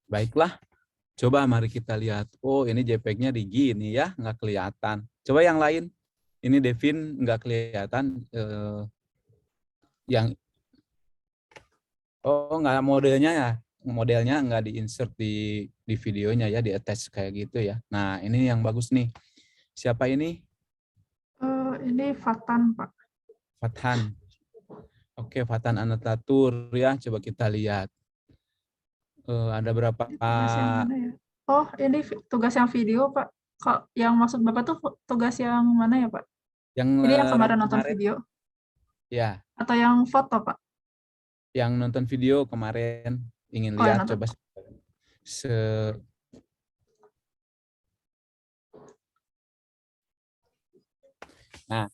Baiklah, coba mari kita lihat. Oh, ini JPEG-nya di gini ya, nggak kelihatan. Coba yang lain. Ini Devin nggak kelihatan. Yang nggak modelnya ya, modelnya nggak di-insert di videonya ya, di attach kayak gitu ya. Nah, ini yang bagus nih. Siapa ini? Ini Fatan, Pak. Fathan. Oke, Fathan Anatatur ya. Coba kita lihat. Ada berapa? Tugas yang mana ya? Oh, ini tugas yang video, Pak. Kok yang maksud Bapak tuh tugas yang mana ya, Pak? Yang Ini yang kemarin nonton kemarin video ya, atau yang foto, Pak? yang nonton video kemarin ingin Oh, yang lihat nonton. coba se Nah,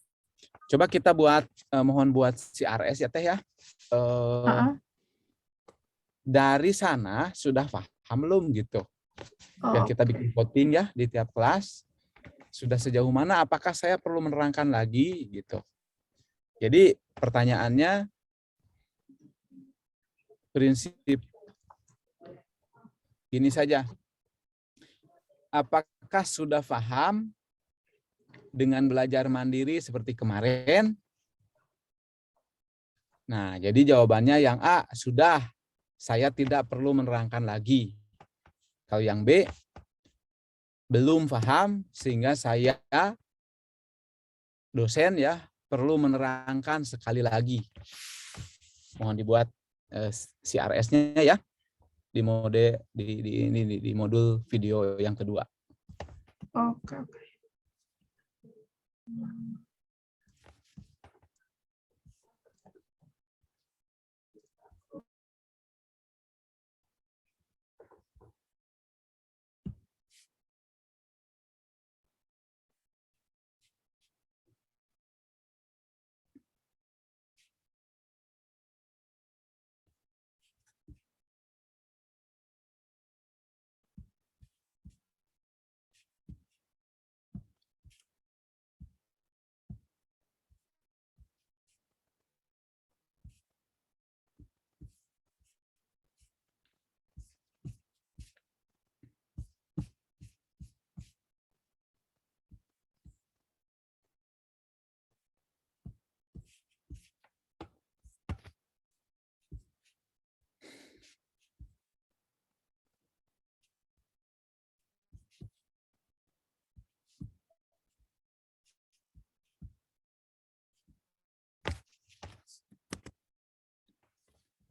coba kita buat mohon buat CRS ya Teh ya. Heeh. Dari sana sudah paham belum gitu? Biar Oh, kita oke. bikin voting ya di tiap kelas. Sudah sejauh mana? Apakah saya perlu menerangkan lagi gitu? Jadi pertanyaannya prinsip ini saja. Apakah sudah paham dengan belajar mandiri seperti kemarin? Nah, jadi jawabannya yang A, sudah. Saya tidak perlu menerangkan lagi. Kalau yang B, belum paham sehingga saya dosen ya perlu menerangkan sekali lagi. Mohon dibuat CRS-nya ya di mode di modul video yang kedua. Oke, oke.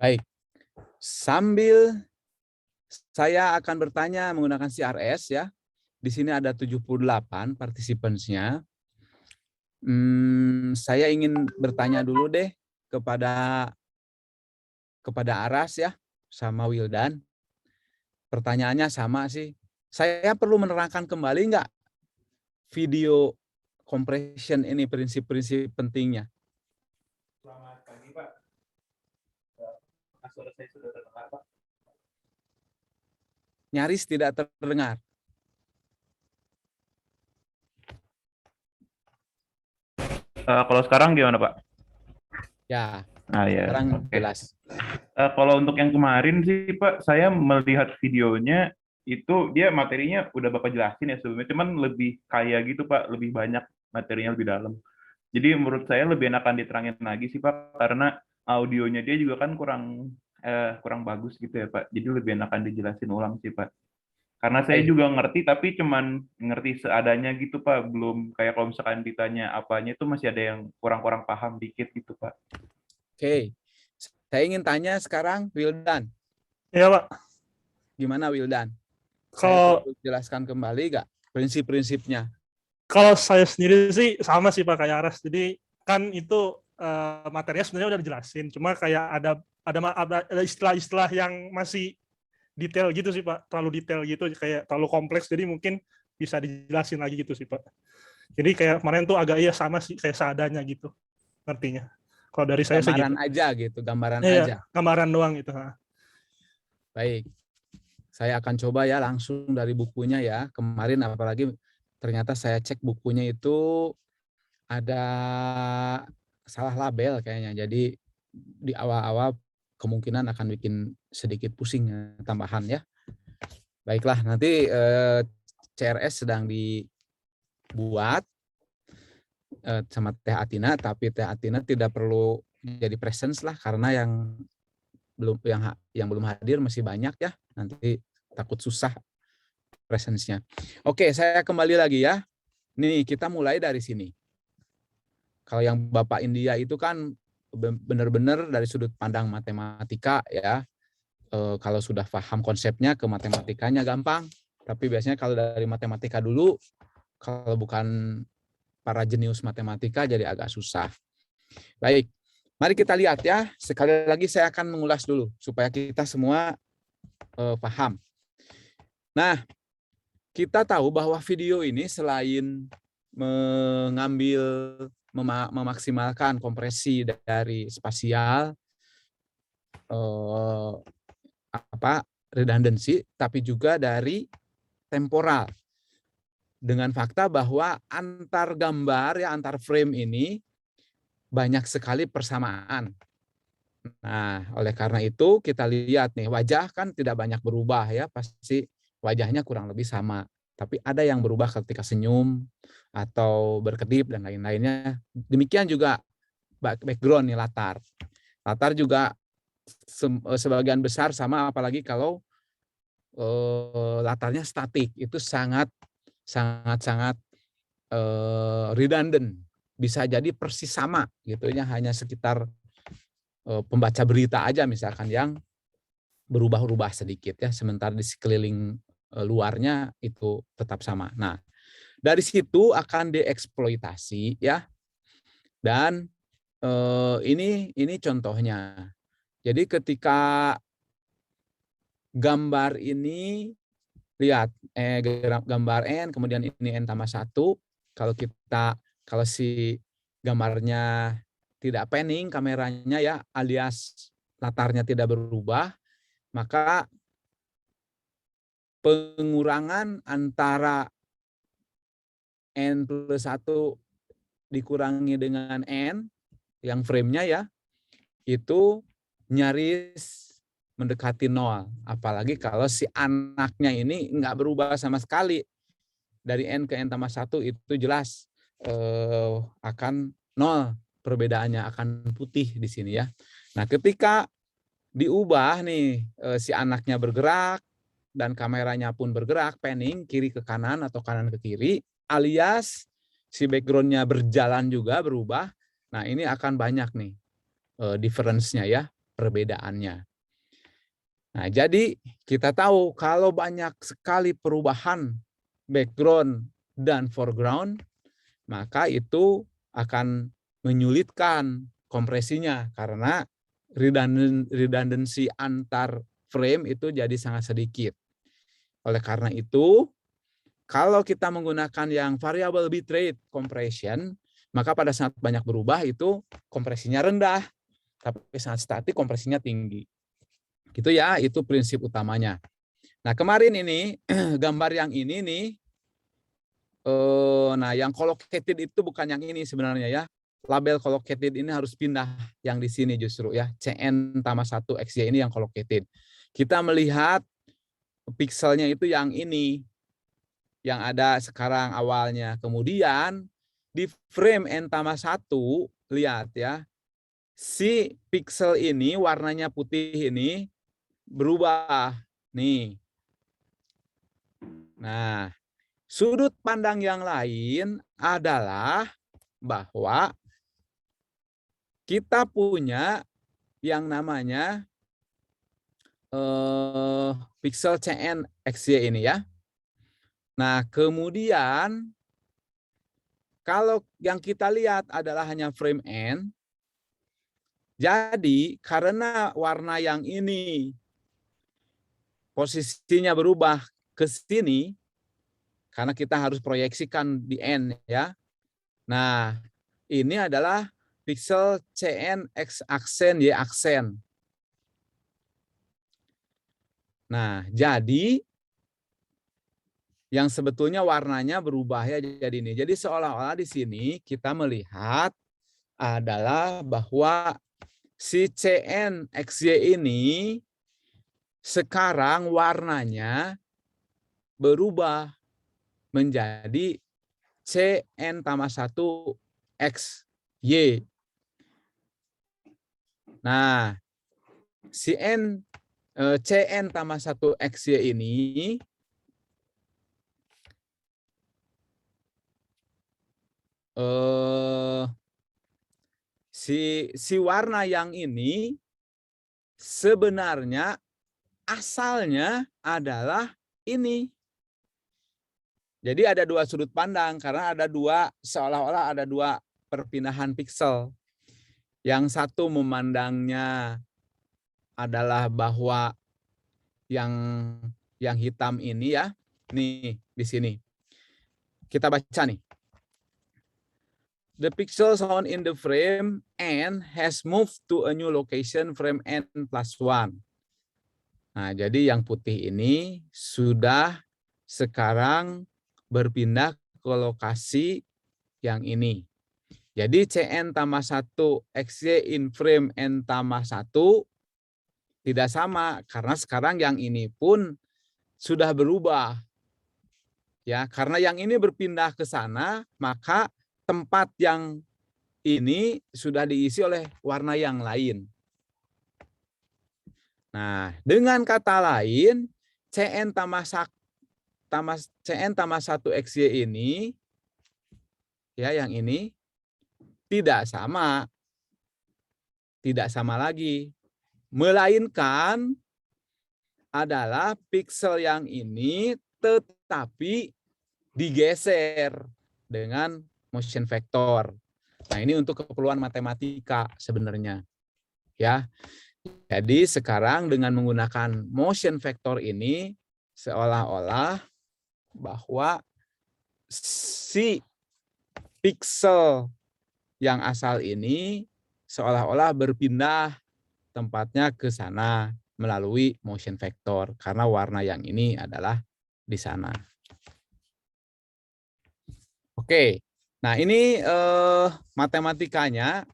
Baik, sambil saya akan bertanya menggunakan CRS ya. Di sini ada 78 participants-nya. Saya ingin bertanya dulu deh kepada Aras ya sama Wildan. Pertanyaannya sama sih. Saya perlu menerangkan kembali nggak video compression ini prinsip-prinsip pentingnya? Selamat pagi Pak. Suara saya sudah terdengar Pak. Nyaris tidak terdengar. Kalau sekarang gimana Pak? Ya, Ya, sekarang oke. jelas. Kalau untuk yang kemarin sih Pak, saya melihat videonya itu dia materinya udah Bapak jelasin ya sebelumnya, cuman lebih kaya gitu Pak, lebih banyak materinya lebih dalam. Jadi menurut saya lebih enakan diterangin lagi sih Pak, karena audionya dia juga kan kurang bagus gitu ya Pak. Jadi lebih enakan dijelasin ulang sih Pak. Karena saya Baik. juga ngerti, tapi cuman ngerti seadanya gitu Pak. Belum kayak kalau misalkan ditanya apanya itu masih ada yang kurang-kurang paham dikit gitu Pak. Oke. Saya ingin tanya sekarang Wildan. Ya Pak, Gimana Wildan? Saya kalau perlu jelaskan kembali nggak prinsip-prinsipnya? kalau saya sendiri sih sama sih Pak kayak Aras. Jadi kan itu materinya sebenarnya udah dijelasin, cuma kayak ada istilah-istilah yang masih detail gitu sih Pak, terlalu detail gitu, kayak terlalu kompleks. Jadi mungkin bisa dijelasin lagi gitu sih Pak. Jadi kayak kemarin tuh agak iya sama sih kayak seadanya gitu artinya. Kalau dari saya sih Gambaran gitu. aja gitu, gambaran Iya, aja. gambaran doang gitu. Baik. Saya akan coba ya langsung dari bukunya ya. Kemarin apalagi ternyata saya cek bukunya itu ada salah label kayaknya. Jadi di awal-awal kemungkinan akan bikin sedikit pusing tambahan ya. Baiklah, nanti CRS sedang dibuat sama Teh Atina, tapi Teh Atina tidak perlu jadi presence lah karena yang belum hadir masih banyak ya. Nanti takut susah presence-nya. Oke, saya kembali lagi ya. Nih, kita mulai dari sini. Kalau yang Bapak India itu kan benar-benar dari sudut pandang matematika ya. Kalau sudah paham konsepnya ke matematikanya gampang. Tapi biasanya kalau dari matematika dulu, kalau bukan para jenius matematika jadi agak susah. Baik, mari kita lihat ya. Sekali lagi saya akan mengulas dulu supaya kita semua paham. Nah, kita tahu bahwa video ini selain memaksimalkan kompresi dari spasial, redundancy, tapi juga dari temporal. Dengan fakta bahwa antar gambar ya, antar frame ini banyak sekali persamaan. Nah, oleh karena itu kita lihat nih, wajah kan tidak banyak berubah ya, pasti wajahnya kurang lebih sama. Tapi ada yang berubah ketika senyum atau berkedip dan lain-lainnya. Demikian juga background nih, latar. Latar juga sebagian besar sama, apalagi kalau latarnya statik, itu sangat redundant, bisa jadi persis sama gitu ya, hanya sekitar pembaca berita aja misalkan yang berubah-ubah sedikit ya, sementara di sekeliling luarnya itu tetap sama. Nah, dari situ akan dieksploitasi ya, dan ini contohnya. Jadi ketika gambar ini, lihat gambar N, kemudian ini N tambah 1, kalau si gambarnya tidak panning kameranya ya, alias latarnya tidak berubah, maka pengurangan antara N plus 1 dikurangi dengan N, yang frame-nya ya, itu nyaris mendekati 0. Apalagi kalau si anaknya ini nggak berubah sama sekali. Dari N ke N tambah 1 itu jelas akan 0. Perbedaannya akan putih di sini ya. Nah, ketika diubah nih, si anaknya bergerak dan kameranya pun bergerak, panning kiri ke kanan atau kanan ke kiri, alias si background-nya berjalan juga berubah. Nah, ini akan banyak nih difference-nya ya, perbedaannya. Nah, jadi kita tahu kalau banyak sekali perubahan background dan foreground, maka itu akan menyulitkan kompresinya karena redundancy antar frame itu jadi sangat sedikit. Oleh karena itu, kalau kita menggunakan yang variable bitrate compression, maka pada saat banyak berubah itu kompresinya rendah, tapi saat statik kompresinya tinggi. Gitu ya, itu prinsip utamanya. Nah, kemarin ini gambar yang ini nih, nah yang collocated itu bukan yang ini sebenarnya ya. Label collocated ini harus pindah yang di sini justru ya. CN tambah 1 XY ini yang collocated. Kita melihat pikselnya itu yang ini, yang ada sekarang awalnya. Kemudian di frame N tambah 1, lihat ya, si piksel ini warnanya putih ini berubah nih. Nah, sudut pandang yang lain adalah bahwa kita punya yang namanya pixel CN XY ini ya. Nah, kemudian kalau yang kita lihat adalah hanya frame N, jadi karena warna yang ini posisinya berubah ke sini, karena kita harus proyeksikan di N ya. Nah, ini adalah pixel CN X aksen Y aksen. Nah, jadi yang sebetulnya warnanya berubah ya jadi ini. Jadi seolah-olah di sini kita melihat adalah bahwa si CN XY ini sekarang warnanya berubah menjadi Cn tambah 1 XY. Nah, Cn tambah 1 XY ini si warna yang ini sebenarnya asalnya adalah ini. Jadi ada dua sudut pandang karena ada seolah-olah ada dua perpindahan piksel. Yang satu memandangnya adalah bahwa yang hitam ini ya, nih di sini. Kita baca nih. The pixel shown in the frame N has moved to a new location frame N+1. Nah, jadi yang putih ini sudah sekarang berpindah ke lokasi yang ini. Jadi Cn tambah 1 XY in frame N tambah 1 tidak sama karena sekarang yang ini pun sudah berubah. Ya, karena yang ini berpindah ke sana, maka tempat yang ini sudah diisi oleh warna yang lain. Nah, dengan kata lain, Cn tambah 1 XY ini, ya yang ini, tidak sama lagi. Melainkan adalah piksel yang ini tetapi digeser dengan motion vector. Nah, ini untuk keperluan matematika sebenarnya. Ya. Jadi sekarang dengan menggunakan motion vector ini seolah-olah bahwa si piksel yang asal ini seolah-olah berpindah tempatnya ke sana melalui motion vector karena warna yang ini adalah di sana. Oke, nah ini matematikanya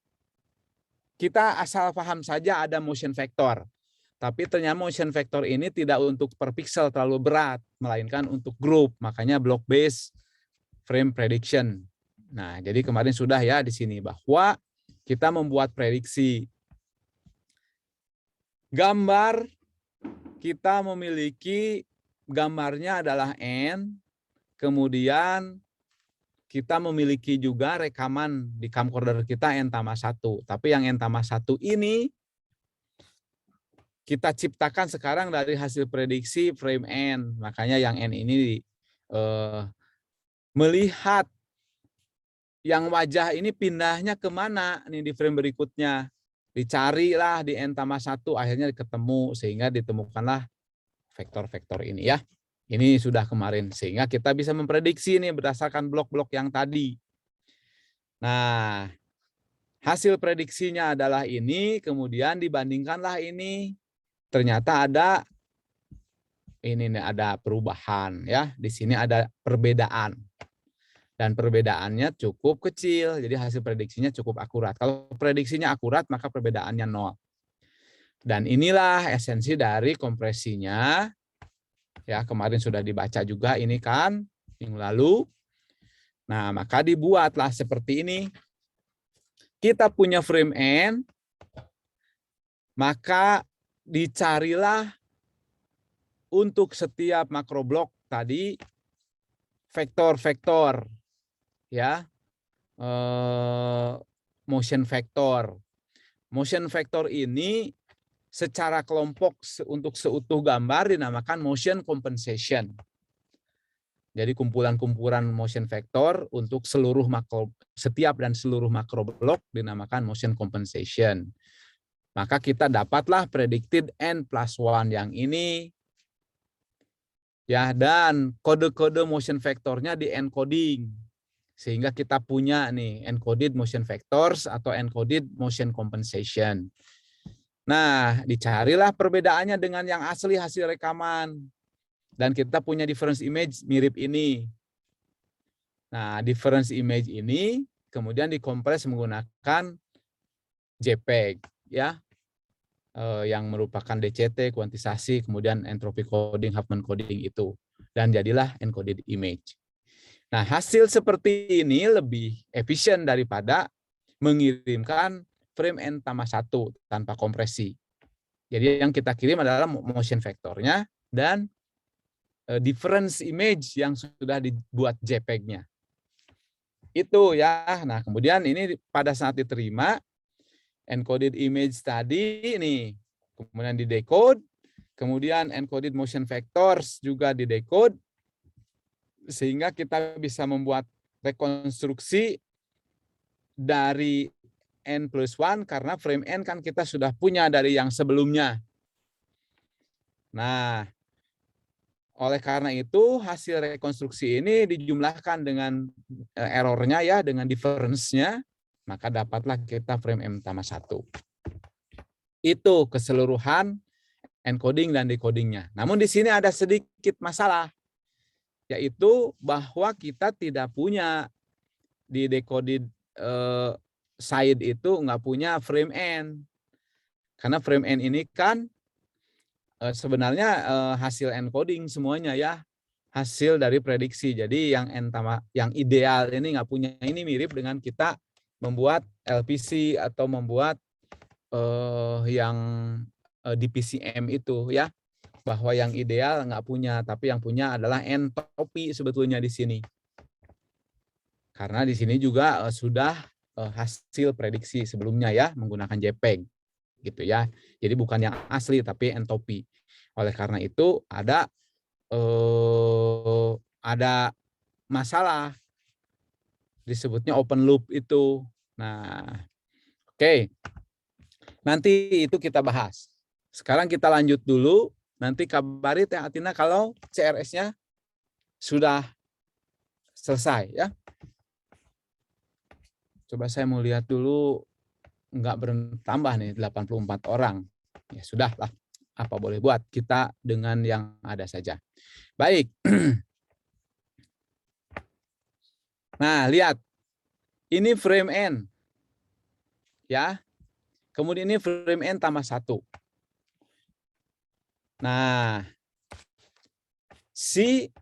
kita asal paham saja ada motion vector. Tapi ternyata motion vector ini tidak untuk per pixel terlalu berat, melainkan untuk grup. Makanya block based frame prediction. Nah, jadi kemarin sudah ya di sini bahwa kita membuat prediksi. Gambar kita memiliki gambarnya adalah N, kemudian kita memiliki juga rekaman di camcorder kita N+1. Tapi yang N+1 ini kita ciptakan sekarang dari hasil prediksi frame N. Makanya yang N ini melihat yang wajah ini pindahnya kemana nih di frame berikutnya. Dicarilah di N+1, akhirnya ketemu sehingga ditemukanlah vektor-vektor ini ya. Ini sudah kemarin sehingga kita bisa memprediksi nih berdasarkan blok-blok yang tadi. Nah, hasil prediksinya adalah ini, kemudian dibandingkanlah ini. Ternyata ada perubahan ya. Di sini ada perbedaan. Dan perbedaannya cukup kecil, jadi hasil prediksinya cukup akurat. Kalau prediksinya akurat, maka perbedaannya 0. Dan inilah esensi dari kompresinya. Ya, kemarin sudah dibaca juga ini kan, minggu lalu. Nah, maka dibuatlah seperti ini. Kita punya frame N, maka dicarilah untuk setiap makroblok tadi vektor-vektor ya, motion vector. Motion vector ini secara kelompok untuk seutuh gambar dinamakan motion compensation. Jadi kumpulan-kumpulan motion vector untuk setiap dan seluruh makroblok dinamakan motion compensation. Maka kita dapatlah predicted N+1 yang ini. Ya, dan kode-kode motion vectornya di encoding. Sehingga kita punya nih encoded motion vectors atau encoded motion compensation. Nah, dicarilah perbedaannya dengan yang asli hasil rekaman. Dan kita punya difference image mirip ini. Nah, difference image ini kemudian dikompres menggunakan JPEG ya. Yang merupakan DCT, kuantisasi, kemudian entropy coding, Huffman coding itu. dan jadilah encoded image. Nah, hasil seperti ini lebih efisien daripada mengirimkan frame n tambah 1 tanpa kompresi. Jadi yang kita kirim adalah motion vektornya dan difference image yang sudah dibuat JPEG-nya. Itu ya. Nah, kemudian ini pada saat diterima, encoded image tadi ini, kemudian di-decode, kemudian encoded motion vectors juga di-decode, sehingga kita bisa membuat rekonstruksi dari N+1 karena frame N kan kita sudah punya dari yang sebelumnya. Nah, oleh karena itu hasil rekonstruksi ini dijumlahkan dengan errornya ya, dengan difference-nya, maka dapatlah kita frame M tambah 1. Itu keseluruhan encoding dan decodingnya. Namun di sini ada sedikit masalah, yaitu bahwa kita tidak punya di decoded side itu nggak punya frame N. Karena frame N ini kan sebenarnya hasil encoding semuanya ya, hasil dari prediksi. Jadi yang yang ideal ini nggak punya. Ini mirip dengan kita membuat LPC atau membuat yang DPCM itu ya, bahwa yang ideal nggak punya, tapi yang punya adalah entropy sebetulnya di sini. Karena di sini juga sudah hasil prediksi sebelumnya ya menggunakan JPEG gitu ya. Jadi bukan yang asli tapi entropy. Oleh karena itu ada masalah disebutnya open loop itu. Nah, oke. Nanti itu kita bahas. Sekarang kita lanjut dulu. Nanti kabari Teh Atina kalau CRS-nya sudah selesai ya. Coba saya mau lihat dulu, nggak bertambah nih 84 orang. Ya sudahlah, apa boleh buat, kita dengan yang ada saja. Baik. Nah, lihat. Ini frame N. Ya. Kemudian ini frame N tambah 1. Nah, si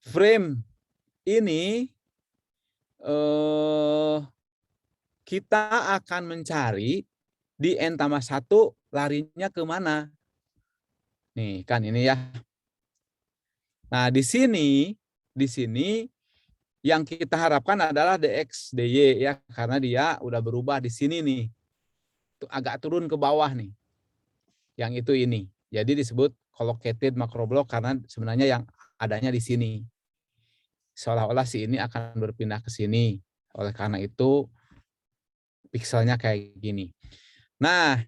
frame ini kita akan mencari di N tambah 1 larinya ke mana. Nih kan ini ya. Nah di sini yang kita harapkan adalah dx dy ya, karena dia udah berubah di sini nih. Agak turun ke bawah nih. Yang itu ini. Jadi disebut collocated macroblock karena sebenarnya yang adanya di sini. Seolah-olah si ini akan berpindah ke sini. Oleh karena itu pikselnya kayak gini. Nah,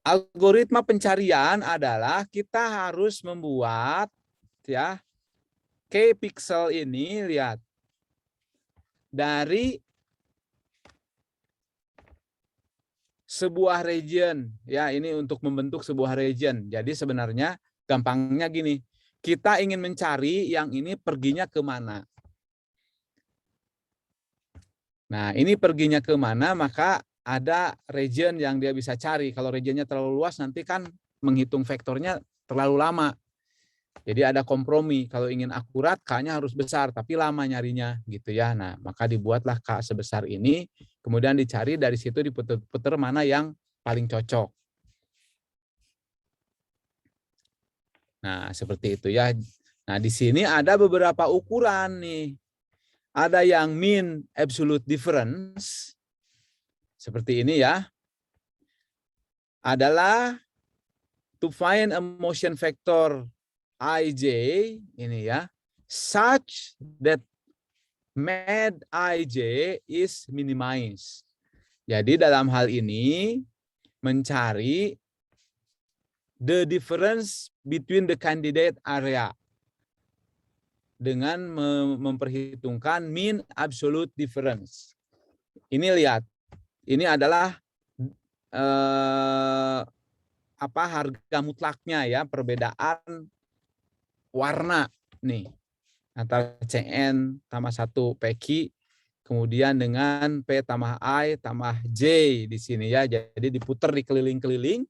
algoritma pencarian adalah kita harus membuat ya K pixel ini, lihat, dari sebuah region ya, ini untuk membentuk sebuah region. Jadi sebenarnya gampangnya gini, kita ingin mencari yang ini perginya ke mana. Nah, ini perginya ke mana, maka ada region yang dia bisa cari. Kalau regionnya terlalu luas, nanti kan menghitung vektornya terlalu lama. Jadi ada kompromi. Kalau ingin akurat, K-nya harus besar, tapi lama nyarinya, gitu ya. Nah, maka dibuatlah K sebesar ini, kemudian dicari dari situ, diputer-puter mana yang paling cocok. Nah, seperti itu ya. Nah, di sini ada beberapa ukuran nih. Ada yang mean absolute difference, seperti ini ya. Adalah to find a motion vector ij, ini ya, such that med ij is minimized. Jadi dalam hal ini mencari the difference between the candidate area dengan memperhitungkan mean absolute difference. Ini lihat, ini adalah harga mutlaknya ya, perbedaan warna nih antara Cn tambah 1 PQ kemudian dengan P tambah I tambah J di sini ya. Jadi diputar di keliling-keliling.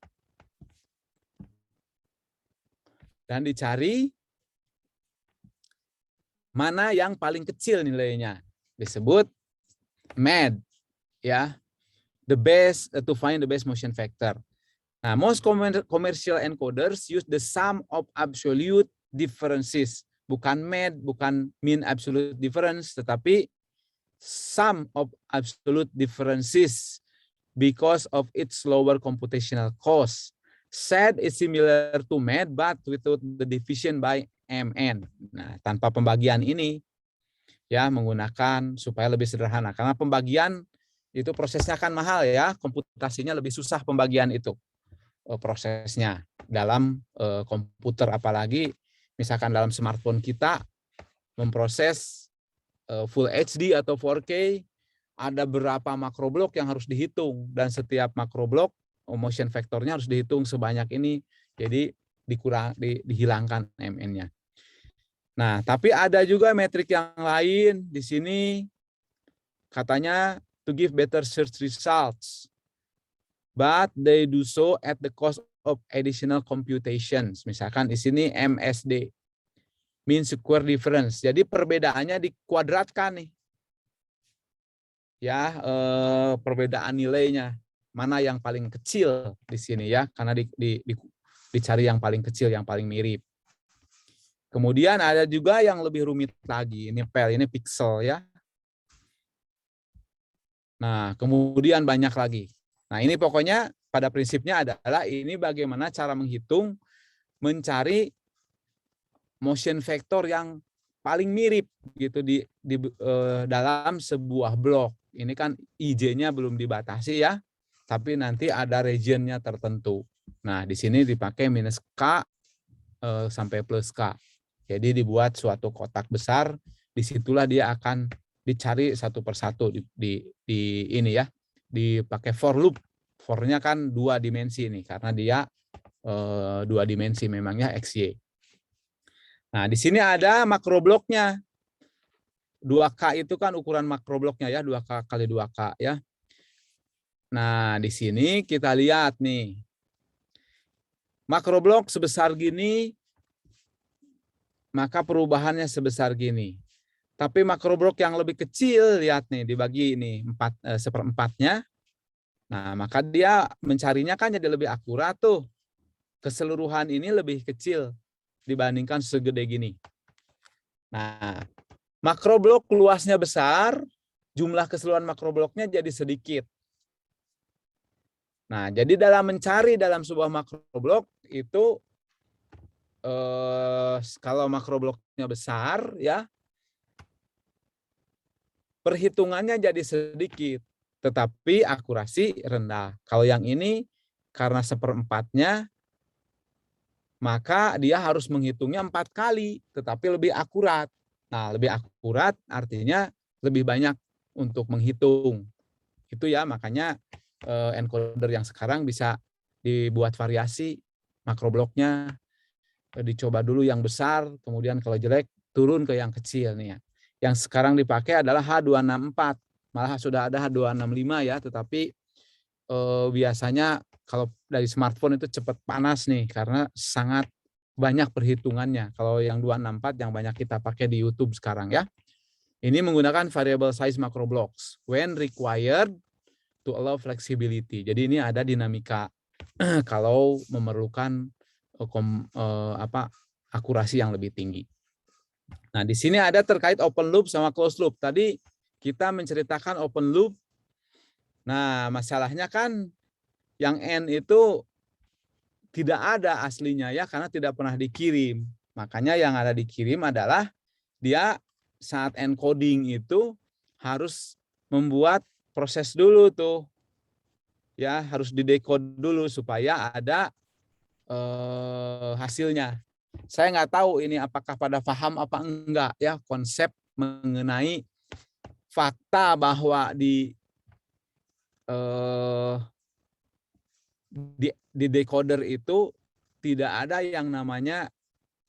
dan dicari mana yang paling kecil nilainya. Disebut MAD, ya. The best to find the best motion factor. Nah, most commercial encoders use the sum of absolute differences. Bukan MAD, bukan mean absolute difference, tetapi sum of absolute differences because of its lower computational cost. SAD is similar to MAD, but without the division by MN. Nah, tanpa pembagian ini, ya, menggunakan supaya lebih sederhana. Karena pembagian itu prosesnya kan mahal ya, komputasinya lebih susah pembagian itu prosesnya dalam komputer, apalagi misalkan dalam smartphone kita memproses Full HD atau 4K, ada berapa makroblok yang harus dihitung, dan setiap makroblok motion vektornya harus dihitung sebanyak ini, jadi dihilangkan MN-nya. Nah, tapi ada juga metrik yang lain di sini, katanya to give better search results, but they do so at the cost of additional computations. Misalkan di sini MSD, mean square difference. Jadi perbedaannya dikuadratkan nih. Ya, perbedaan nilainya mana yang paling kecil di sini ya, karena dicari yang paling kecil, yang paling mirip. Kemudian ada juga yang lebih rumit lagi, ini ini pixel ya. Nah, kemudian banyak lagi. Nah, ini pokoknya pada prinsipnya adalah ini bagaimana cara menghitung, mencari motion vector yang paling mirip gitu di dalam sebuah blok. Ini kan IJ-nya belum dibatasi ya, tapi nanti ada region-nya tertentu. Nah, di sini dipakai minus K sampai plus K. Jadi dibuat suatu kotak besar, disitulah dia akan dicari satu persatu di ini ya, dipakai for loop. For-nya kan 2 dimensi nih, karena dia 2 dimensi memangnya XY. Nah, di sini ada makrobloknya. 2K itu kan ukuran makrobloknya ya, 2K kali 2K ya. Nah, di sini kita lihat nih. Makroblok sebesar gini, maka perubahannya sebesar gini. Tapi makroblok yang lebih kecil, lihat nih, dibagi ini 1/4-nya. Nah, maka dia mencarinya kan jadi lebih akurat tuh. Keseluruhan ini lebih kecil dibandingkan segede gini. Nah, makroblok luasnya besar, jumlah keseluruhan makrobloknya jadi sedikit. Nah, jadi dalam mencari dalam sebuah makroblok itu kalau makrobloknya besar ya, perhitungannya jadi sedikit, tetapi akurasi rendah. Kalau yang ini karena 1/4-nya, maka dia harus menghitungnya 4 kali, tetapi lebih akurat. Nah, lebih akurat artinya lebih banyak untuk menghitung. Itu ya, makanya encoder yang sekarang bisa dibuat variasi makrobloknya, dicoba dulu yang besar, kemudian kalau jelek turun ke yang kecil nih ya. Yang sekarang dipakai adalah H264, malah sudah ada H265 ya, tetapi biasanya kalau dari smartphone itu cepat panas nih karena sangat banyak perhitungannya. Kalau yang 264 yang banyak kita pakai di YouTube sekarang ya. Ini menggunakan variable size macroblocks when required to allow flexibility. Jadi ini ada dinamika kalau memerlukan akurasi yang lebih tinggi. Nah, di sini ada terkait open loop sama closed loop. Tadi kita menceritakan open loop. Nah, masalahnya kan yang N itu tidak ada aslinya ya, karena tidak pernah dikirim. Makanya yang ada dikirim adalah dia saat encoding itu harus membuat proses dulu tuh. Ya, harus didekode dulu supaya ada hasilnya. Saya nggak tahu ini apakah pada paham apa enggak ya konsep mengenai fakta bahwa di decoder itu tidak ada yang namanya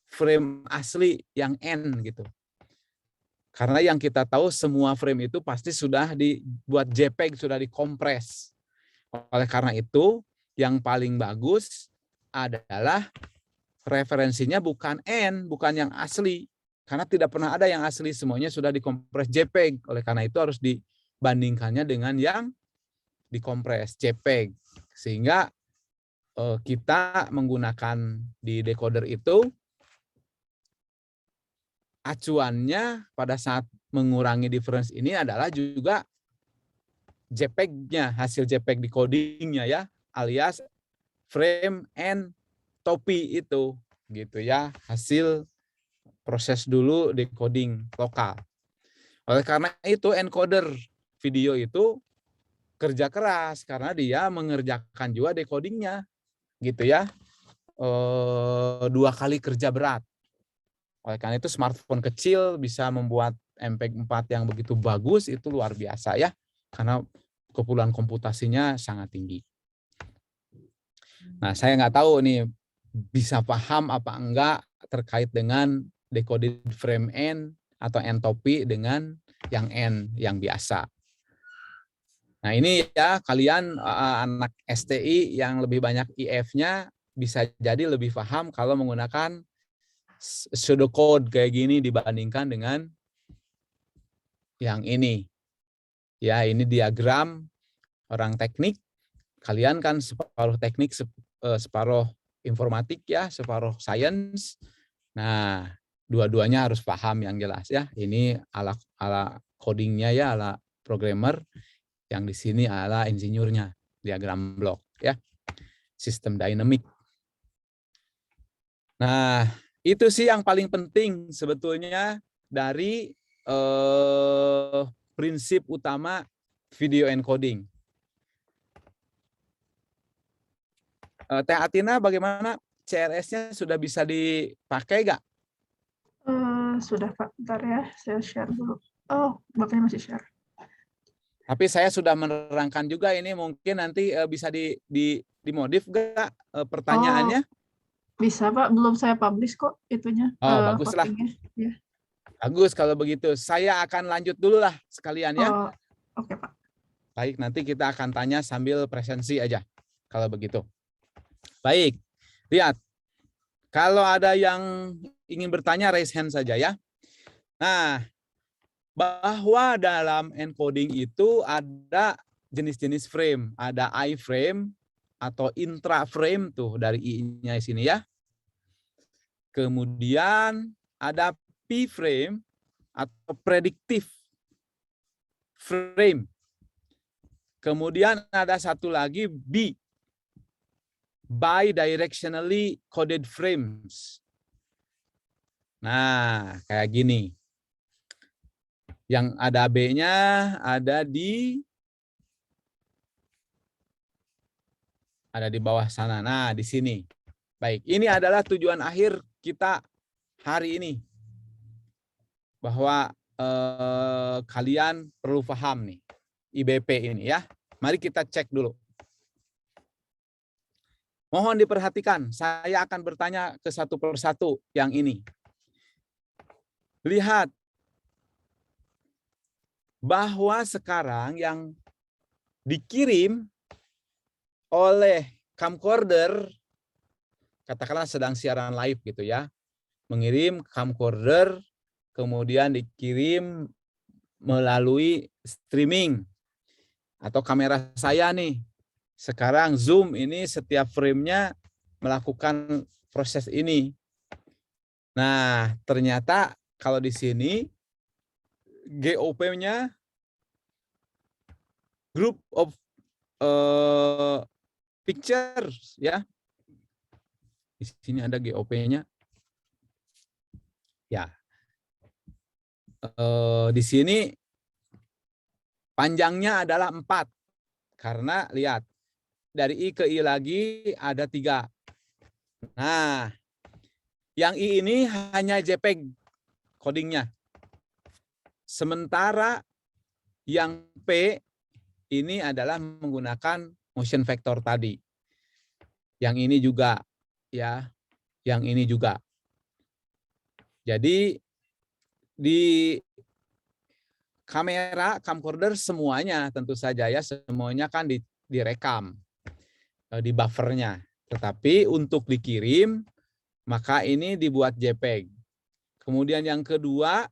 frame asli yang N gitu. Karena yang kita tahu semua frame itu pasti sudah dibuat JPEG, sudah dikompres. Oleh karena itu, yang paling bagus adalah referensinya bukan N, bukan yang asli. Karena tidak pernah ada yang asli, semuanya sudah dikompres JPEG. Oleh karena itu harus dibandingkannya dengan yang dikompres JPEG. Sehingga kita menggunakan di decoder itu acuannya pada saat mengurangi difference ini adalah juga JPEG-nya, hasil JPEG decoding-nya ya, alias frame and topi itu gitu ya, hasil proses dulu decoding lokal. Oleh karena itu encoder video itu kerja keras karena dia mengerjakan juga decodingnya gitu ya, 2 kali kerja berat. Oleh karena itu smartphone kecil bisa membuat MPEG-4 yang begitu bagus itu luar biasa ya, karena keperluan komputasinya sangat tinggi. Nah, saya nggak tahu nih bisa paham apa enggak terkait dengan decoded frame N atau N topi dengan yang N yang biasa. Nah, ini ya kalian anak STI yang lebih banyak IF-nya bisa jadi lebih paham kalau menggunakan pseudocode kayak gini dibandingkan dengan yang ini. Ya, ini diagram orang teknik. Kalian kan separuh teknik, separuh informatik ya, separuh sains. Nah, dua-duanya harus paham yang jelas ya. Ini ala codingnya ya, ala programmer. Yang di sini ala insinyurnya, diagram blok ya. Sistem dynamic. Nah, itu sih yang paling penting sebetulnya dari prinsip utama video encoding. Teh Atina bagaimana? CRS-nya sudah bisa dipakai nggak? Sudah Pak, bentar ya, saya share dulu. Oh, Bapaknya masih share. Tapi saya sudah menerangkan juga ini, mungkin nanti bisa dimodif nggak pertanyaannya? Bisa Pak, belum saya publish kok itunya. Oh, baguslah. Ya. Bagus kalau begitu. Saya akan lanjut dulu lah sekalian ya. Oh, oke Pak. Baik, nanti kita akan tanya sambil presensi aja kalau begitu. Baik, lihat. Kalau ada yang ingin bertanya, raise hand saja ya. Nah, bahwa dalam encoding itu ada jenis-jenis frame. Ada iframe atau intraframe tuh dari I-nya sini ya. Kemudian ada P-frame atau predictive frame. Kemudian ada satu lagi B, bidirectionally coded frames. Nah, kayak gini. Yang ada B-nya ada di bawah sana. Nah, di sini. Baik, ini adalah tujuan akhir kita hari ini. Bahwa kalian perlu paham nih IBP ini ya. Mari kita cek dulu. Mohon diperhatikan, saya akan bertanya ke satu persatu yang ini. Lihat bahwa sekarang yang dikirim oleh camcorder, katakanlah sedang siaran live gitu ya, mengirim camcorder, kemudian dikirim melalui streaming atau kamera saya nih. Sekarang Zoom ini setiap frame-nya melakukan proses ini. Nah, ternyata kalau di sini GOP-nya group of pictures ya. Di sini ada GOP-nya. Ya. Di sini panjangnya adalah 4. Karena lihat dari I ke I lagi ada 3. Nah, yang I ini hanya JPEG codingnya. Sementara yang P ini adalah menggunakan motion vector tadi. Yang ini juga ya, yang ini juga. Jadi di kamera camcorder semuanya tentu saja ya, semuanya kan direkam di buffernya. Tetapi untuk dikirim maka ini dibuat JPEG. Kemudian yang kedua,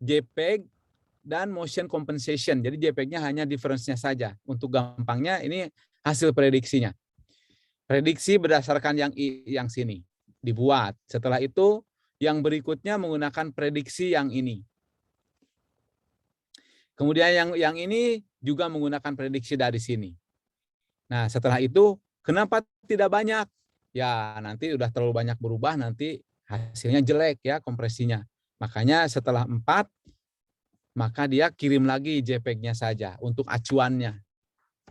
JPEG dan motion compensation. Jadi JPEG-nya hanya difference-nya saja. Untuk gampangnya ini hasil prediksinya. Prediksi berdasarkan yang sini dibuat. Setelah itu yang berikutnya menggunakan prediksi yang ini. Kemudian yang ini juga menggunakan prediksi dari sini. Nah, setelah itu kenapa tidak banyak? Ya, nanti udah terlalu banyak berubah, nanti hasilnya jelek ya kompresinya. Makanya setelah 4, maka dia kirim lagi JPEG-nya saja untuk acuannya.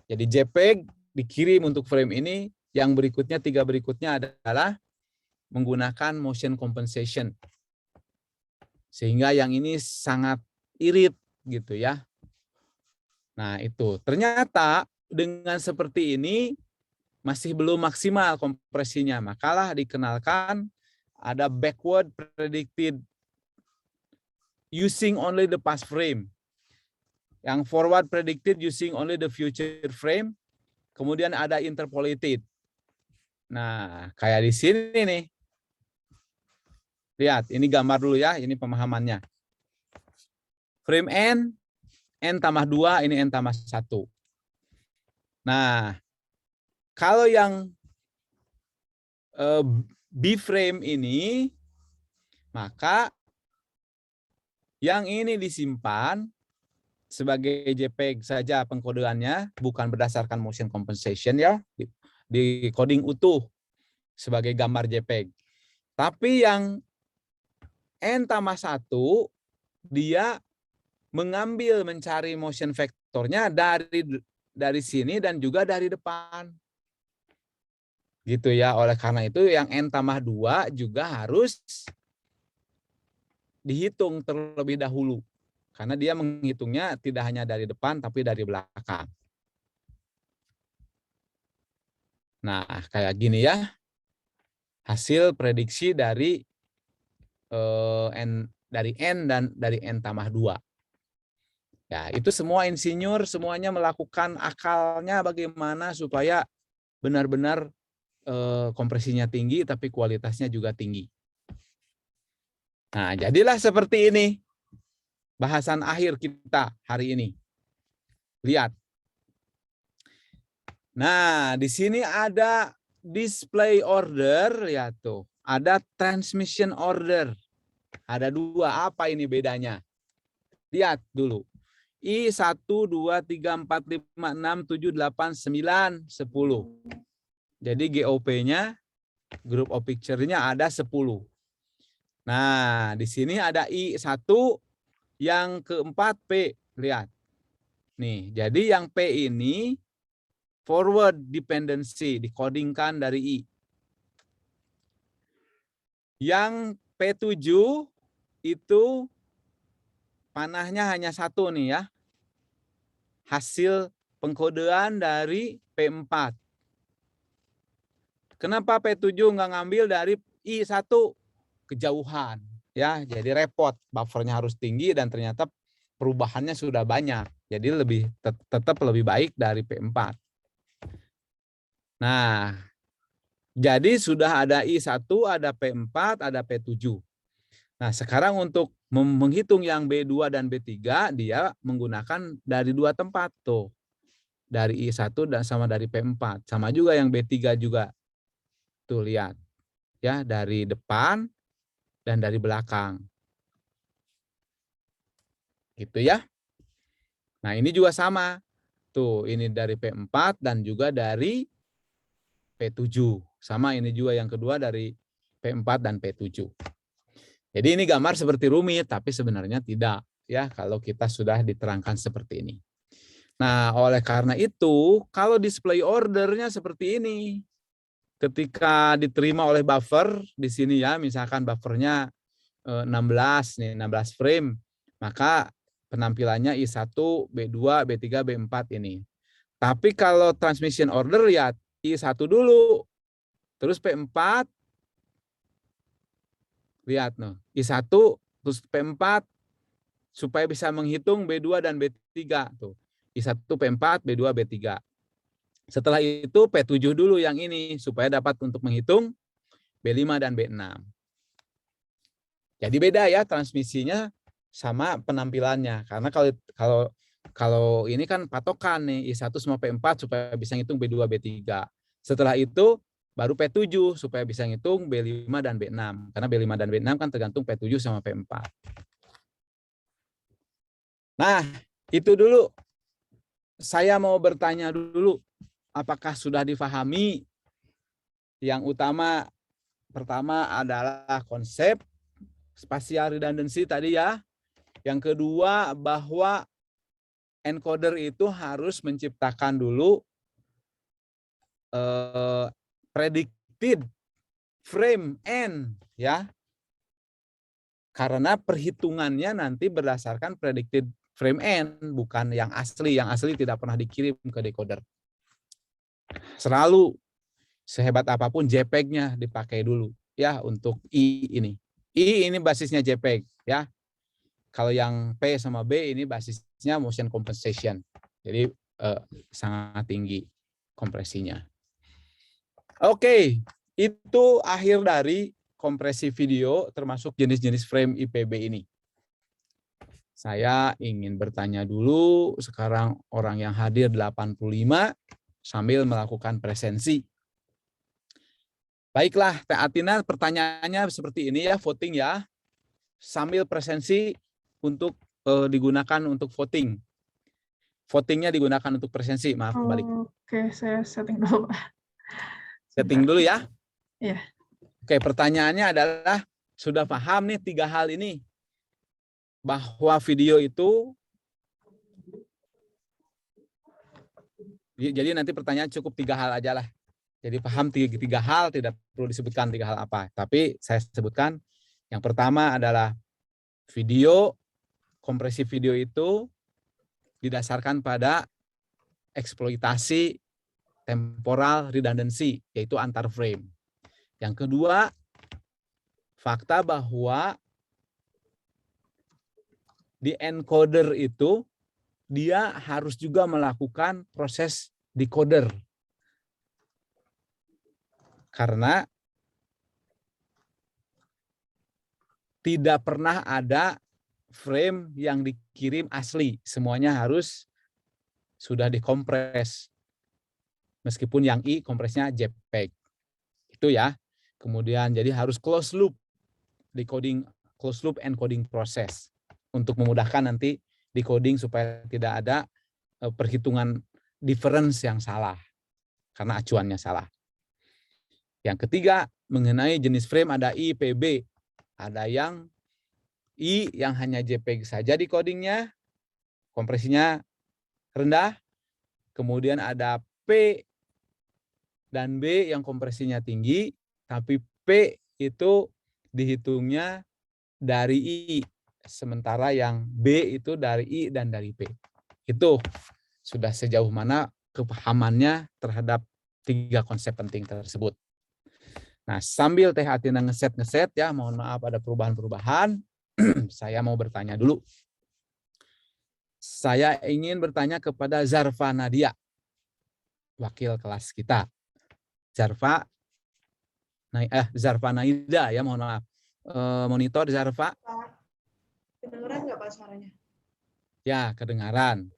Jadi JPEG dikirim untuk frame ini, yang berikutnya 3 berikutnya adalah menggunakan motion compensation. Sehingga yang ini sangat irit gitu ya. Nah, itu. Ternyata dengan seperti ini masih belum maksimal kompresinya. Makalah dikenalkan ada backward predicted using only the past frame. Yang forward predicted using only the future frame. Kemudian ada interpolated. Nah, kayak di sini nih. Lihat, ini gambar dulu ya, ini pemahamannya. Frame N tambah 2, ini N tambah 1. Nah, kalau yang B frame ini, maka yang ini disimpan sebagai JPEG saja pengkodeannya, bukan berdasarkan motion compensation ya, di coding utuh sebagai gambar JPEG. Tapi yang N tambah 1, dia mencari motion vektornya dari sini dan juga dari depan. Gitu ya, oleh karena itu yang N tambah 2 juga harus dihitung terlebih dahulu. Karena dia menghitungnya tidak hanya dari depan, tapi dari belakang. Nah, kayak gini ya. Hasil prediksi dari N dan dari N tambah 2. Ya, itu semua insinyur semuanya melakukan akalnya bagaimana supaya benar-benar kompresinya tinggi tapi kualitasnya juga tinggi. Nah, jadilah seperti ini bahasan akhir kita hari ini. Lihat. Nah, di sini ada display order, lihat tuh. Ada transmission order. Ada 2, apa ini bedanya? Lihat dulu. I1, 2, 3, 4, 5, 6, 7, 8, 9, 10. Jadi GOP-nya, group of picture-nya ada 10. Nah, di sini ada I1, yang keempat P. Lihat. Nih, jadi yang P ini forward dependency, dikodingkan dari I. Yang P7 itu panahnya hanya 1 nih ya. Hasil pengkodean dari P4. Kenapa P7 nggak ngambil dari I1? Kejauhan. Ya, jadi repot. Buffernya harus tinggi dan ternyata perubahannya sudah banyak. Jadi tetap lebih baik dari P4. Nah, jadi sudah ada I1, ada P4, ada P7. Nah, sekarang untuk menghitung yang B2 dan B3, dia menggunakan dari 2 tempat tuh. Dari I1 dan sama dari P4. Sama juga yang B3 juga. Tuh, lihat. Ya, dari depan dan dari belakang. Gitu ya. Nah, ini juga sama. Tuh, ini dari P4 dan juga dari P7. Sama ini juga yang kedua dari P4 dan P7. Jadi ini gambar seperti rumit, tapi sebenarnya tidak ya kalau kita sudah diterangkan seperti ini. Nah, oleh karena itu, kalau display ordernya seperti ini, ketika diterima oleh buffer di sini ya, misalkan buffernya 16 nih, 16 frame, maka penampilannya I1, B2, B3, B4 ini. Tapi kalau transmission order lihat I1 dulu, terus P4, lihat no, I1 terus P4 supaya bisa menghitung B2 dan B3 tuh. I1 P4, B2 B3. Setelah itu P7 dulu yang ini supaya dapat untuk menghitung B5 dan B6. Jadi beda ya transmisinya sama penampilannya. Karena kalau ini kan patokan nih I1 sama P4 supaya bisa ngitung B2, B3. Setelah itu baru P7 supaya bisa ngitung B5 dan B6. Karena B5 dan B6 kan tergantung P7 sama P4. Nah, itu dulu. Saya mau bertanya dulu, apakah sudah difahami? Yang pertama adalah konsep spatial redundancy tadi ya. Yang kedua, bahwa encoder itu harus menciptakan dulu predicted frame n ya. Karena perhitungannya nanti berdasarkan predicted frame n, bukan yang asli. Yang asli tidak pernah dikirim ke decoder. Selalu sehebat apapun JPEG-nya dipakai dulu ya untuk I ini. I ini basisnya JPEG ya. Kalau yang P sama B ini basisnya motion compensation. Jadi sangat tinggi kompresinya. Oke, itu akhir dari kompresi video termasuk jenis-jenis frame IPB ini. Saya ingin bertanya dulu, sekarang orang yang hadir 85 sambil melakukan presensi. Baiklah, Teh Atina, pertanyaannya seperti ini ya, voting ya. Sambil presensi untuk digunakan untuk voting. Votingnya digunakan untuk presensi, maaf kembali. Oke, saya setting dulu. Setting dulu ya. Iya. Oke, pertanyaannya adalah, sudah paham nih 3 hal ini? Bahwa video itu, jadi nanti pertanyaan cukup 3 hal aja lah. Jadi paham 3 hal, tidak perlu disebutkan 3 hal apa. Tapi saya sebutkan, yang pertama adalah video, kompresi video itu didasarkan pada eksploitasi temporal redundancy, yaitu antar frame. Yang kedua, fakta bahwa di encoder itu dia harus juga melakukan proses decoder. Karena tidak pernah ada frame yang dikirim asli. Semuanya harus sudah dikompres. Meskipun yang I kompresnya JPEG. Itu ya. Kemudian jadi harus closed loop decoding, closed loop encoding proses. Untuk memudahkan nanti decoding supaya tidak ada perhitungan difference yang salah. Karena acuannya salah. Yang ketiga, mengenai jenis frame ada I, PB. Ada yang I yang hanya JPEG saja decodingnya, kompresinya rendah. Kemudian ada P dan B yang kompresinya tinggi, tapi P itu dihitungnya dari I. Sementara yang B itu dari I dan dari P. Itu sudah sejauh mana kepahamannya terhadap 3 konsep penting tersebut. Nah, sambil Teh Atina ngeset ya, mohon maaf ada perubahan-perubahan. Saya mau bertanya dulu. Saya ingin bertanya kepada Zarfa Nadia, wakil kelas kita. Zarfa Naida ya, mohon maaf. Monitor Zarfa. Kedengeran nggak Pak suaranya? Ya, kedengaran.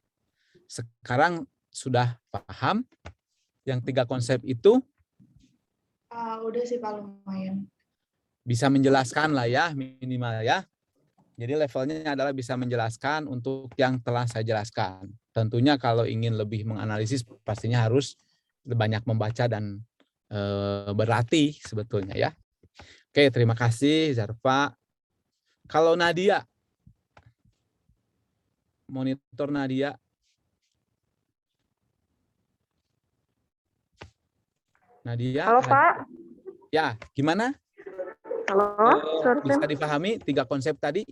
Sekarang sudah paham yang 3 konsep itu? Udah sih Pak, lumayan. Bisa menjelaskan lah ya, minimal ya. Jadi levelnya adalah bisa menjelaskan untuk yang telah saya jelaskan. Tentunya kalau ingin lebih menganalisis pastinya harus banyak membaca dan berlatih sebetulnya ya. Oke, terima kasih Zarfa. Kalau Nadia, monitor Nadia. Nadia. Halo Pak. Ya, gimana? Halo. Bisa dipahami 3 konsep tadi?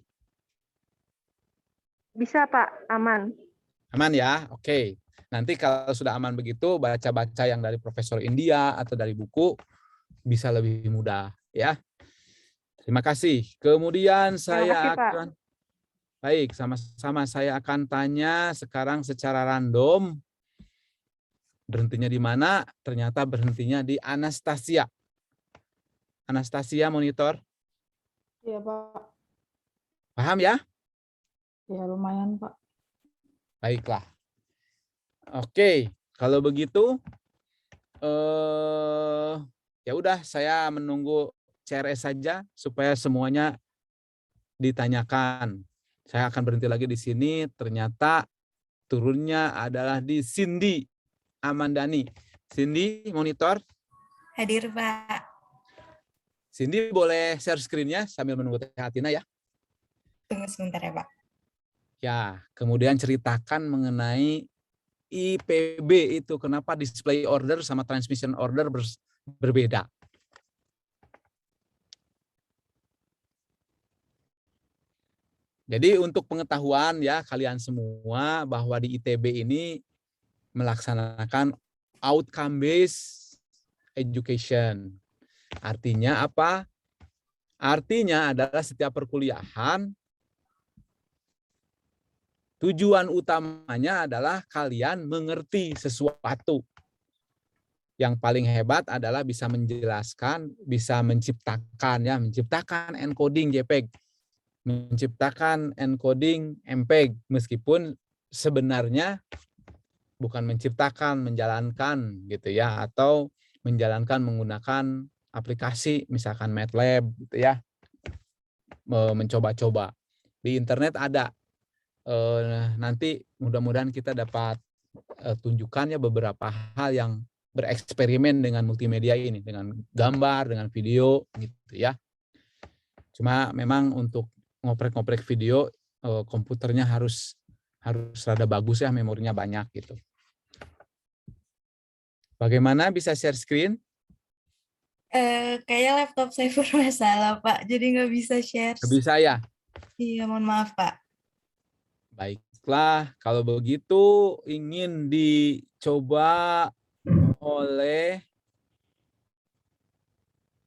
Bisa Pak, aman. Aman ya, oke. Nanti kalau sudah aman begitu, baca-baca yang dari Profesor India atau dari buku bisa lebih mudah ya. Terima kasih. Kemudian saya akan, baik, sama-sama saya akan tanya sekarang secara random. Berhentinya di mana? Ternyata berhentinya di Anastasia. Anastasia monitor? Iya, Pak. Paham ya? Ya, lumayan, Pak. Baiklah. Oke, kalau begitu ya udah saya menunggu CRS saja supaya semuanya ditanyakan. Saya akan berhenti lagi di sini. Ternyata turunnya adalah di Cindy Amandani. Cindy monitor. Hadir, Pak. Cindy boleh share screen-nya sambil menunggu Teh Atina ya. Tunggu sebentar ya, Pak. Ya, kemudian ceritakan mengenai IPB itu, kenapa display order sama transmission order berbeda. Jadi untuk pengetahuan ya kalian semua bahwa di ITB ini melaksanakan outcome based education. Artinya apa? Artinya adalah setiap perkuliahan tujuan utamanya adalah kalian mengerti sesuatu. Yang paling hebat adalah bisa menjelaskan, bisa menciptakan ya, menciptakan encoding JPEG, menciptakan encoding MPEG, meskipun sebenarnya bukan menciptakan, menjalankan gitu ya, atau menjalankan menggunakan aplikasi misalkan MATLAB gitu ya, mencoba-coba. Di internet ada, nanti mudah-mudahan kita dapat tunjukkan ya beberapa hal yang bereksperimen dengan multimedia ini, dengan gambar, dengan video gitu ya. Cuma memang untuk ngoprek-ngoprek video komputernya harus rada bagus ya, memorinya banyak gitu. Bagaimana bisa share screen? Kayaknya laptop saya bermasalah, Pak. Jadi nggak bisa share. Nggak bisa ya? Iya, mohon maaf, Pak. Baiklah, kalau begitu ingin dicoba oleh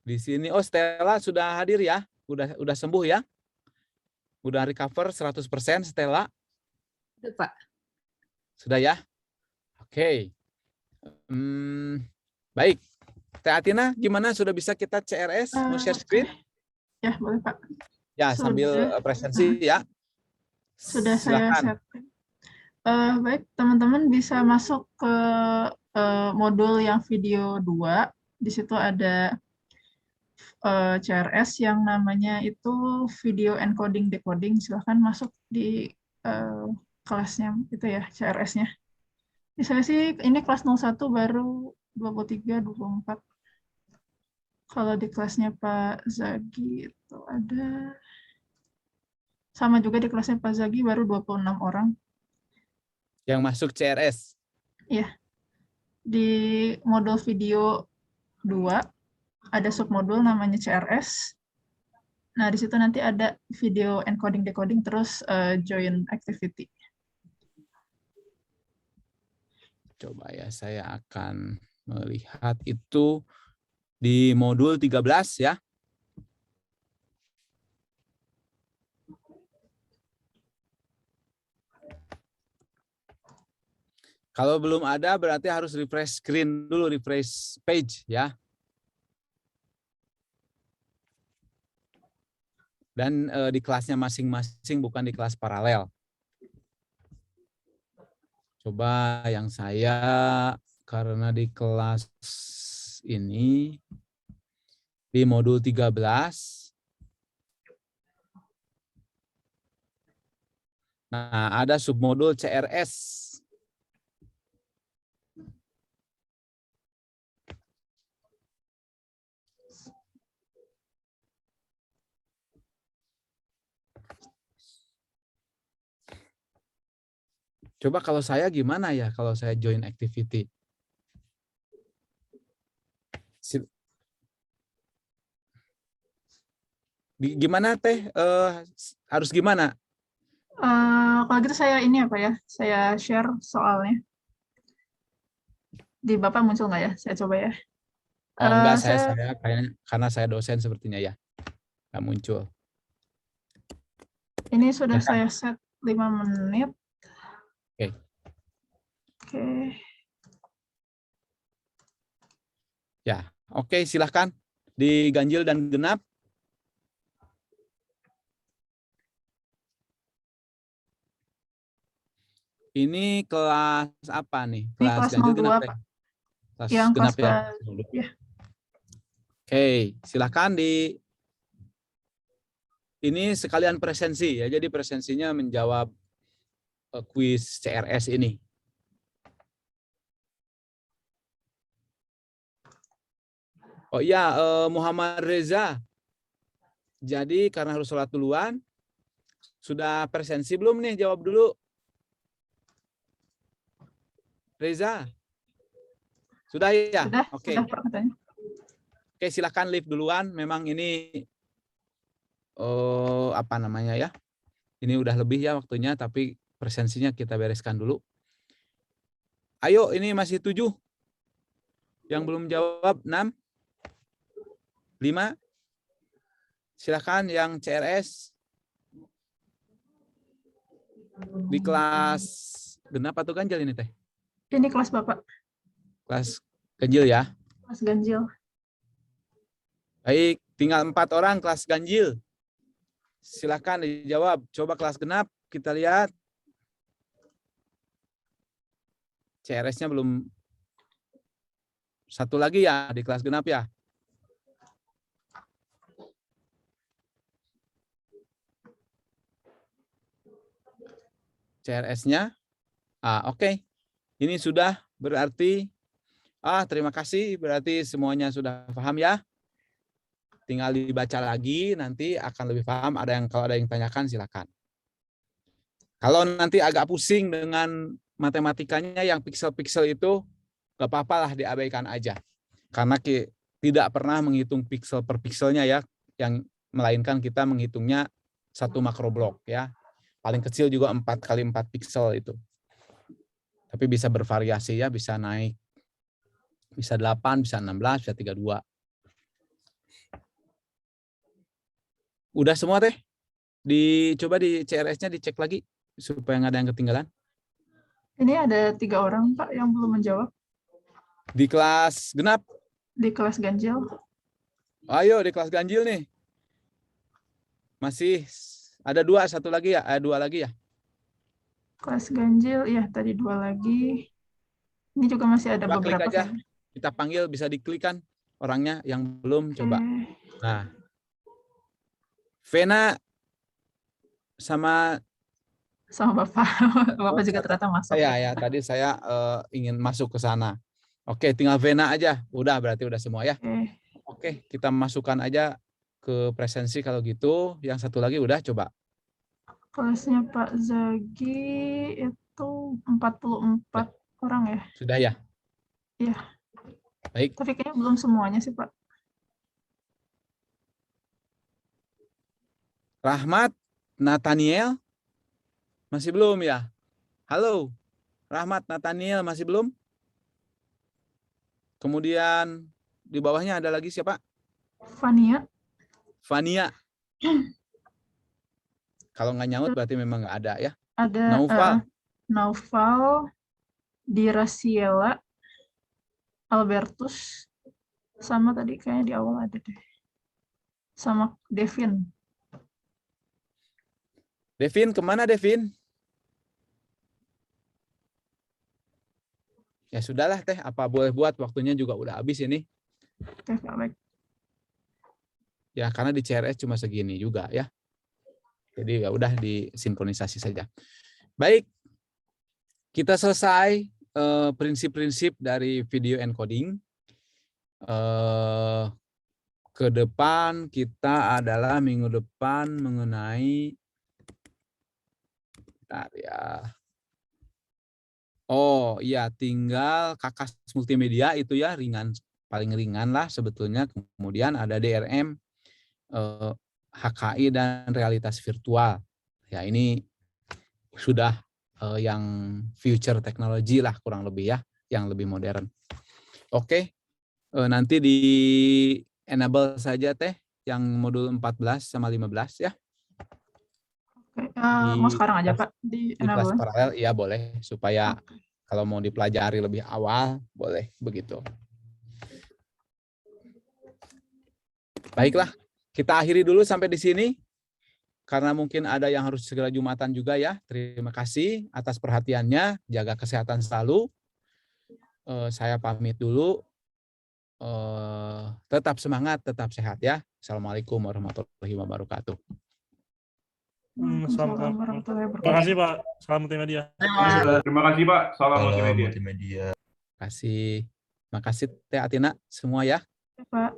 di sini. Oh, Stella sudah hadir ya? Udah sembuh ya? Udah recover 100% Stella? Sudah, Pak. Sudah ya? Oke. Baik. Teh Atina, gimana? Sudah bisa kita CRS? Mau share screen? Ya, boleh, Pak. Ya, sambil presensi ya. Sudah Silakan. saya set. Baik, teman-teman bisa masuk ke modul yang video 2. Di situ ada CRS yang namanya itu video encoding decoding. Silahkan masuk di kelasnya itu ya, CRS-nya. Saya sih ini kelas 01 baru 23, 24. Kalau di kelasnya Pak Zagi itu ada, sama juga di kelasnya Pak Zagi baru 26 orang. Yang masuk CRS? Iya. Di modul video 2 ada submodul namanya CRS. Nah, di situ nanti ada video encoding decoding terus join activity. Coba ya, saya akan melihat itu di modul 13 ya. Kalau belum ada berarti harus refresh screen dulu, refresh page ya. Dan di kelasnya masing-masing, bukan di kelas paralel. Coba yang saya, karena di kelas ini, di modul 13, nah ada submodul CRS. Coba kalau saya gimana ya kalau saya join activity? Gimana Teh? Harus gimana? Kalau gitu saya ini apa ya? Saya share soalnya. Di Bapak muncul nggak ya? Saya coba ya. Oh enggak, saya kayaknya karena saya dosen sepertinya ya. Nggak muncul. Ini sudah saya set 5 menit. Oke. Oke. Ya, oke, silahkan. Di ganjil dan genap. Ini kelas apa nih? Ini Kelas kelas ganjil 02, genap ya? Pak. Kelas Yang genap ya? ya. Oke, silahkan di ini sekalian presensi ya. Jadi presensinya menjawab kuis CRS ini. Oh iya, Muhammad Reza. Jadi karena harus sholat duluan, sudah presensi belum nih? Jawab dulu. Reza. Sudah ya? Sudah, Oke. sudah Pak katanya. Oke, silakan live duluan. Memang ini apa namanya ya? Ini udah lebih ya waktunya, tapi presensinya kita bereskan dulu. Ayo, ini masih 7. Yang belum jawab 6. 5. Silakan yang CRS. Di kelas genap atau ganjil ini teh? Ini kelas Bapak, Kelas ganjil ya. kelas ganjil. Baik, tinggal 4 orang kelas ganjil. Silakan dijawab. Coba kelas genap kita lihat. CRS-nya belum. Satu lagi ya di kelas genap ya. CRS-nya. Oke. Ini sudah berarti terima kasih, berarti semuanya sudah paham ya. Tinggal dibaca lagi, nanti akan lebih paham. Kalau ada yang tanyakan silakan. Kalau nanti agak pusing dengan matematikanya yang piksel-piksel itu, gak apa-apa lah, diabaikan aja. Karena tidak pernah menghitung piksel per pikselnya ya, yang melainkan kita menghitungnya satu makroblok ya. Paling kecil juga 4x4 piksel itu. Tapi bisa bervariasi ya, bisa naik. Bisa 8, bisa 16, bisa 32. Udah semua teh? Coba di CRS-nya dicek lagi supaya nggak ada yang ketinggalan. Ini ada 3 orang Pak yang belum menjawab Di kelas genap. di kelas ganjil. Ayo di kelas ganjil nih. Masih ada 2, 1 lagi ya? 2 lagi ya? Kelas ganjil, ya tadi 2 lagi. Ini juga masih ada Coba klik beberapa. aja. kayaknya. Kita panggil, bisa diklik kan orangnya yang belum, coba. Nah, Vena sama Bapak. Bapak juga ternyata masuk. ya tadi saya ingin masuk ke sana. Oke, tinggal Vena aja. Udah, berarti udah semua ya. Oke, kita masukkan aja ke presensi kalau gitu. Yang satu lagi udah, coba. Kelasnya Pak Zagi itu 44 orang ya? Sudah ya? Iya. Baik. Tapi kayaknya belum semuanya sih Pak. Rahmat, Nathaniel, masih belum ya? Halo, Rahmat, Nathaniel, masih belum? Kemudian di bawahnya ada lagi siapa? Fania. Fania. Kalau nggak nyaut berarti memang nggak ada ya. Ada Naufal, Dirasiela, Albertus, sama tadi kayaknya di awal ada deh. Sama Devin. Devin, kemana Devin? Ya sudahlah teh, apa boleh buat, waktunya juga udah habis ini. Oke, Pak, baik. Ya karena di CRS cuma segini juga ya. Jadi ya udah disinkronisasi saja. Baik, kita selesai prinsip-prinsip dari video encoding. Ke depan kita adalah minggu depan mengenai ya. Oh iya, tinggal Kakas multimedia itu ya, paling ringan lah sebetulnya. Kemudian ada DRM, HKI dan realitas virtual. Ya ini sudah yang future technology lah kurang lebih ya, yang lebih modern. Oke, nanti di enable saja teh yang modul 14 sama 15 ya. Oke, mau sekarang aja Pak di kelas enable. paralel iya boleh, supaya kalau mau dipelajari lebih awal boleh begitu. Baiklah, kita akhiri dulu sampai di sini. Karena mungkin ada yang harus segera Jumatan juga ya. Terima kasih atas perhatiannya. Jaga kesehatan selalu. Saya pamit dulu. Tetap semangat, tetap sehat ya. Assalamualaikum warahmatullahi wabarakatuh. Waalaikumsalam warahmatullahi Terima wabarakatuh. kasih Pak. Salam multimedia. Terima kasih Pak. Salam Salam multimedia. multimedia. Makasih. Makasih Teh Atina semua ya. Ya, Pak.